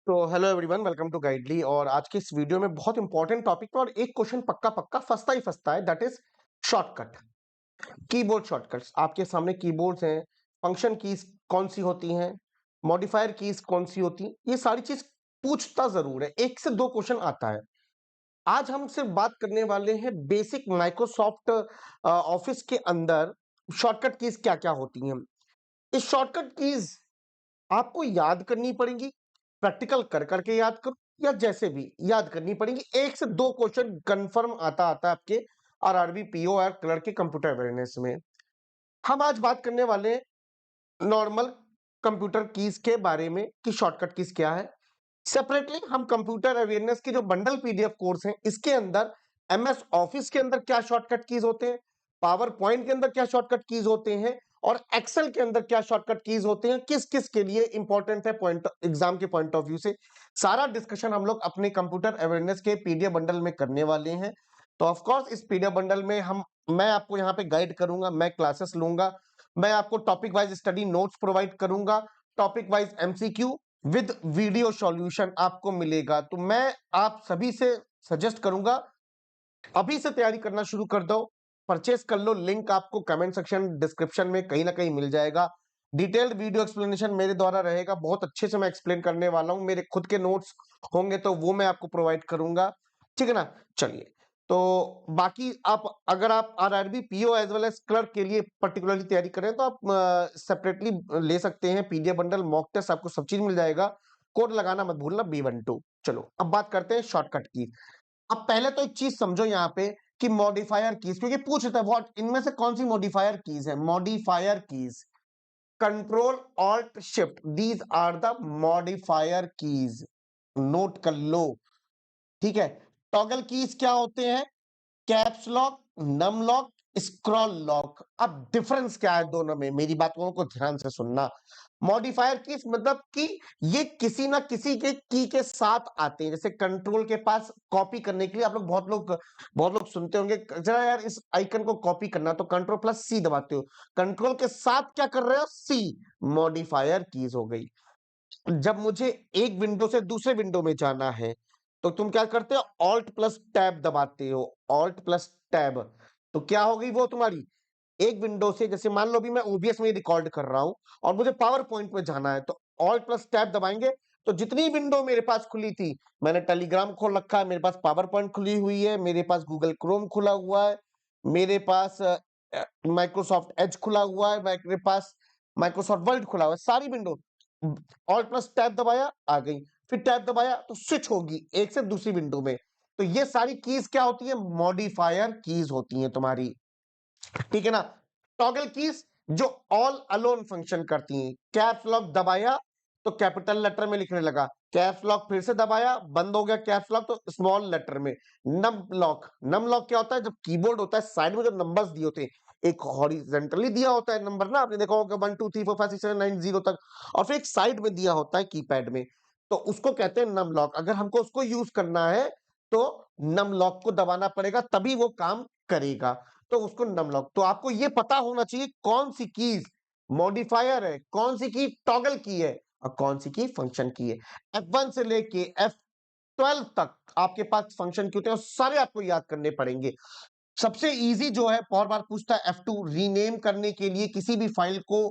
तो hello everyone, welcome to Guidely. और आज के इस वीडियो में बहुत इंपॉर्टेंट टॉपिक पर और एक क्वेश्चन पक्का पक्का फंसता ही फंसता है, that is shortcut. Keyboard shortcuts आपके सामने कीबोर्ड्स हैं। फंक्शन कीज कौन सी होती हैं, मॉडिफायर कीज कौन सी होती हैं, ये सारी चीज पूछता जरूर है। एक से दो क्वेश्चन आता है। आज हम सिर्फ बात करने वाले हैं बेसिक माइक्रोसॉफ्ट ऑफिस के अंदर शॉर्टकट कीज क्या क्या होती हैं। इस शॉर्टकट कीज आपको याद करनी पड़ेंगी, प्रैक्टिकल कर करके याद करो या जैसे भी याद करनी पड़ेंगी। एक से दो क्वेश्चन कंफर्म आता आता है आपके आरआरबी पीओ और क्लर्क के कंप्यूटर अवेयरनेस में। हम आज बात करने वाले नॉर्मल कंप्यूटर कीज के बारे में कि शॉर्टकट कीज क्या है। सेपरेटली हम कंप्यूटर अवेयरनेस की जो बंडल पीडीएफ कोर्स है इसके अंदर एमएस ऑफिस के अंदर क्या शॉर्टकट कीज होते हैं, पावर पॉइंट के अंदर क्या शॉर्टकट कीज होते हैं और एक्सेल के अंदर क्या शॉर्टकट कीज होते हैं, किस किस के लिए इंपॉर्टेंट है पॉइंट एग्जाम के पॉइंट ऑफ व्यू से, सारा डिस्कशन हम लोग अपने कंप्यूटर अवेयरनेस के पीडीएफ बंडल में करने वाले हैं। तो ऑफ कोर्स इस पीडीएफ बंडल में मैं आपको यहाँ पे गाइड करूंगा, मैं क्लासेस लूंगा, मैं आपको topic wise study notes provide करूंगा, topic wise MCQ with video solution आपको मिलेगा। तो मैं आप सभी से सजेस्ट करूंगा अभी से तैयारी करना शुरू कर दो, परचेस कर लो। लिंक आपको कमेंट सेक्शन डिस्क्रिप्शन में कहीं ना कहीं मिल जाएगा। डिटेल्ड वीडियो एक्सप्लेनेशन मेरे द्वारा रहेगा, बहुत अच्छे से मैं एक्सप्लेन करने वाला हूं। मेरे खुद के नोट्स होंगे तो वो मैं आपको प्रोवाइड करूंगा, ठीक है ना। चलिए, तो बाकी आप अगर आप RRB PO as well as clerk के लिए पर्टिकुलरली तैयारी करें तो आप सेपरेटली ले सकते हैं। पीडीएफ बंडल, मॉक टेस्ट, आपको सब चीज मिल जाएगा। कोड लगाना मत भूलना B12। चलो अब बात करते हैं शॉर्टकट की। अब पहले तो एक चीज समझो यहाँ पे कि मॉडिफायर कीज, क्योंकि पूछ रहा है व्हाट इनमें से कौन सी मॉडिफायर कीज है। Modifier keys control alt shift, these are the modifier keys, note कर लो, ठीक है। टॉगल कीज क्या होते हैं, caps lock, num lock, scroll lock. अब डिफरेंस क्या है दोनों में, मेरी बातों को ध्यान से सुनना। मॉडिफायर कीज मतलब कि ये किसी ना किसी के की के साथ आते हैं। जैसे कंट्रोल के पास कॉपी करने के लिए आप लोग बहुत लोग सुनते होंगे, जरा यार इस आइकन को कॉपी करना, तो कंट्रोल प्लस सी दबाते हो, कंट्रोल के साथ क्या कर रहे हो, सी। मॉडिफायर कीज हो गई। जब मुझे एक विंडो से दूसरे विंडो में जाना है तो तुम क्या करते हो, ऑल्ट प्लस टैब दबाते हो, ऑल्ट प्लस टैब। तो क्या हो गई वो तुम्हारी, एक विंडो से, जैसे मान लो भी मैं ओबीएस में रिकॉर्ड कर रहा हूं और मुझे पावर पॉइंट में जाना है, तो ऑल्ट प्लस टैब दबाएंगे तो जितनी विंडो मेरे पास खुली थी, मैंने टेलीग्राम खोल रखा है, मेरे पास पावर पॉइंट खुली हुई है, मेरे पास गूगल क्रोम खुला हुआ है, मेरे पास माइक्रोसॉफ्ट एज खुला हुआ है, मेरे पास माइक्रोसॉफ्ट वर्ड खुला हुआ है, सारी विंडो ऑल्ट प्लस टैब दबाया आ गई, फिर टैब दबाया तो स्विच होगी एक से दूसरी विंडो में। तो ये सारी कीज क्या होती है, मॉडिफायर कीज होती हैं तुम्हारी, ठीक है ना। टॉगल कीज जो ऑल अलोन फंक्शन करती हैं। कैप्स लॉक दबाया तो कैपिटल लेटर में लिखने लगा, कैप्स लॉक फिर से दबाया बंद हो गया कैप्स लॉक तो स्मॉल लेटर में। नम लॉक क्या होता है, जब कीबोर्ड होता है साइड में जो नंबर्स दिए होते हैं, एक हॉरिजेंटली दिया होता है नंबर ना, आपने देखा होगा 1 2 3 4 5 6 7 9 0 तक, और फिर एक साइड में दिया होता है कीपैड में, तो उसको कहते हैं नम लॉक। अगर हमको उसको यूज करना है तो नम लॉक को दबाना पड़ेगा तभी वो काम करेगा, तो उसको नम लॉक। तो आपको ये पता होना चाहिए कौन सी कीज मॉडिफायर है, कौन सी की टॉगल की है और कौन सी की फंक्शन की है। F1 से लेके F12 तक आपके पास फंक्शन की होते हैं और सारे आपको याद करने पड़ेंगे। सबसे इजी जो है, बहुत बार पूछता है F2 रीनेम करने के लिए, किसी भी फाइल को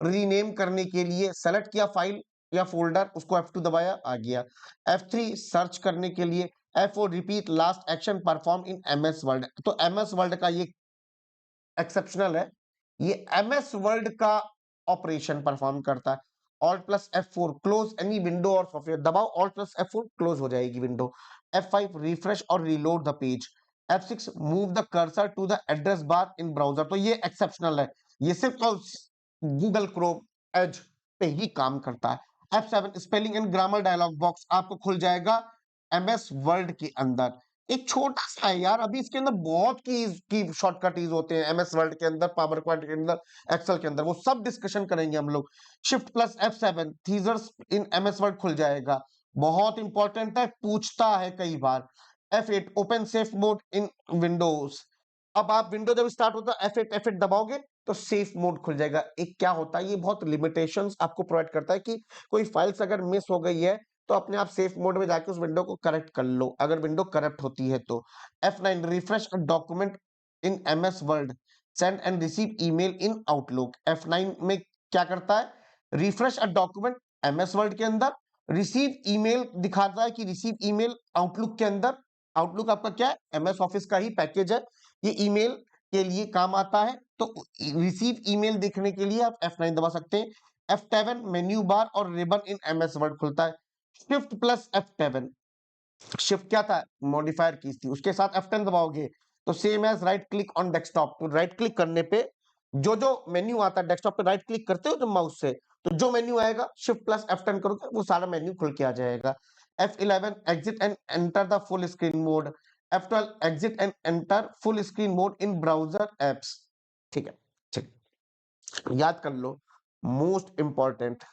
रीनेम करने के लिए सेलेक्ट किया फाइल या फोल्डर, उसको F2 दबाया आ गया। F3 सर्च करने के लिए, F4 repeat last action perform in MS word. तो MS वर्ड का ये एक्सेप्शनल है, ये एमएस वर्ड का ऑपरेशन परफॉर्म करता है। Alt plus F4 close any window और सॉफ्टवेयर, दबाओ ऑल्ट प्लस F4 क्लोज हो जाएगी विंडो। F5 रिफ्रेश और reload the page. F6 move the cursor to the address bar in browser. तो ये एक्सेप्शनल है, ये सिर्फ गूगल क्रोम एज पे ही काम करता है। F7 spelling and grammar dialog box आपको खुल जाएगा एमएस वर्ड के अंदर। एक छोटा सा है यार, अभी इसके अंदर बहुत की शॉर्टकट यूज होते हैं एमएस वर्ड के अंदर, पावर पॉइंट के अंदर, एक्सेल के अंदर, वो सब डिस्कशन करेंगे हम लोग। Shift plus F7 thesaurus in MS Word खुल जाएगा, बहुत इंपॉर्टेंट है, पूछता है कई बार। F8 open safe mode in Windows. अब आप विंडो जब स्टार्ट होता है F8 दबाओगे तो सेफ मोड खुल जाएगा। एक क्या होता है, ये बहुत लिमिटेशंस आपको प्रोवाइड करता है कि कोई फाइल्स अगर मिस हो गई है तो अपने आप सेफ मोड में जाके उस विंडो को करेक्ट कर लो अगर विंडो करप्ट होती है तो। F9 refresh a document in MS word, send and receive email in outlook. F9 में क्या करता है, refresh a document MS word के अंदर, रिसीव ईमेल दिखाता है कि रिसीव ईमेल आउटलुक के अंदर। आउटलुक आपका क्या है, MS ऑफिस का ही पैकेज है, ये ईमेल के लिए काम आता है। तो रिसीव ईमेल देखने के लिए आप F9 दबा सकते हैं। F7 मेन्यू बार और रिबन इन MS वर्ड खुलता है। शिफ्ट प्लस F7, शिफ्ट क्या था, मॉडिफायर कीज थी, उसके साथ F10 दबाओगे तो same as right click on desktop. तो राइट क्लिक करने पे जो जो मेन्यू आता है डेस्कटॉप पे, राइट क्लिक करते हो जब माउस से, तो जो मेन्यू आएगा शिफ्ट प्लस F10 करोगे वो सारा मेन्यू खुल के आ जाएगा। F11 exit and enter the full screen mode. F12 exit and enter full screen mode in browser apps. ठीक है, ठीक, याद कर लो। मोस्ट इंपॉर्टेंट,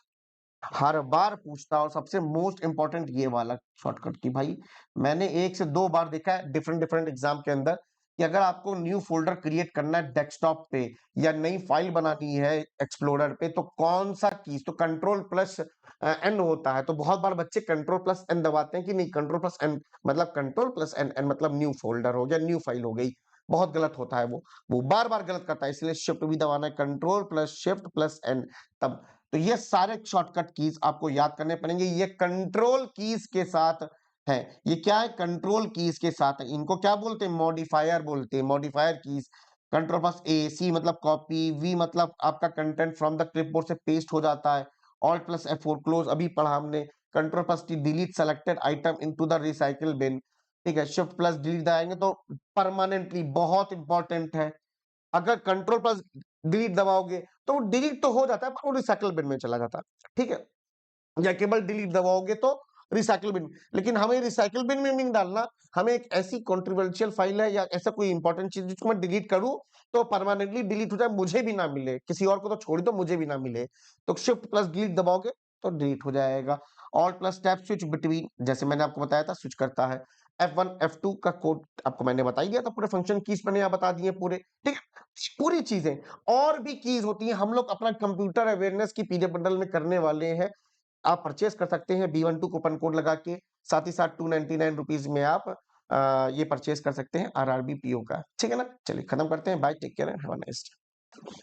हर बार पूछता और सबसे मोस्ट इंपॉर्टेंट ये वाला शॉर्टकट की भाई मैंने 1 से 2 बार देखा है डिफरेंट डिफरेंट एग्जाम के अंदर कि अगर आपको न्यू फोल्डर क्रिएट करना है डेस्कटॉप पे या नई फाइल बनानी है एक्सप्लोरर पे, तो कौन सा कीज, तो कंट्रोल प्लस एन होता है। तो बहुत बार बच्चे कंट्रोल प्लस एन दबाते हैं कि नहीं, कंट्रोल प्लस एन मतलब कंट्रोल प्लस एन, एन मतलब न्यू फोल्डर हो गया, न्यू फाइल हो गई। बहुत गलत होता है वो बार बार गलत करता है, इसलिए शिफ्ट भी दबाना है, control plus shift plus N तब। तो ये सारे शॉर्टकट कीज आपको याद करने पड़ेंगे, ये कंट्रोल कीज के साथ है। ये क्या है, कंट्रोल कीज के साथ है। इनको क्या बोलते हैं, मॉडिफायर बोलते हैं, मॉडिफायर कीज। कंट्रोल प्लस ए, सी मतलब कॉपी, वी मतलब आपका कंटेंट फ्रॉम द क्लिपबोर्ड से पेस्ट हो जाता है, ऑल्ट प्लस F4 क्लोज अभी पढ़ा हमने, control plus T delete selected item into the recycle bin. ठीक है, शिफ्ट प्लस डिलीट दबाएंगे तो परमानेंटली, बहुत इंपॉर्टेंट है, अगर कंट्रोल प्लस डिलीट दबाओगे तो वो डिलीट तो हो जाता है पर वो रिसाइकल बिन में चला जाता है। ठीक है, या केवल डिलीट दबाओगे तो रिसाइकल बिन, लेकिन हमें रिसाइकल बिन में नहीं डालना, हमें एक ऐसी कॉन्ट्रोवर्शियल फाइल है या ऐसा कोई इंपॉर्टेंट चीज जिसको मैं डिलीट करूं तो परमानेंटली डिलीट हो जाए, मुझे भी ना मिले, किसी और को तो छोड़ दो, मुझे भी ना मिले, तो शिफ्ट प्लस डिलीट दबाओगे तो डिलीट हो जाएगा। Alt plus tab switch between, जैसे मैंने आपको बताया था स्विच करता है। F1 F2 का कोड आपको मैंने बता ही दिया था, पूरे फंक्शन कीज मैंने यहाँ बता दिए पूरे। ठीक है, पूरी चीजें और भी कीज होती हैं, हम लोग अपना कंप्यूटर अवेयरनेस की पीडीएफ बंडल में करने वाले हैं, आप परचेस कर सकते हैं B12 कूपन कोड लगा के, साथ ही साथ 299 रुपीज में आप ये परचेस कर सकते हैं RRB PO का। ठीक है ना, चलिए खत्म करते हैं, bye, take care, have a nice day.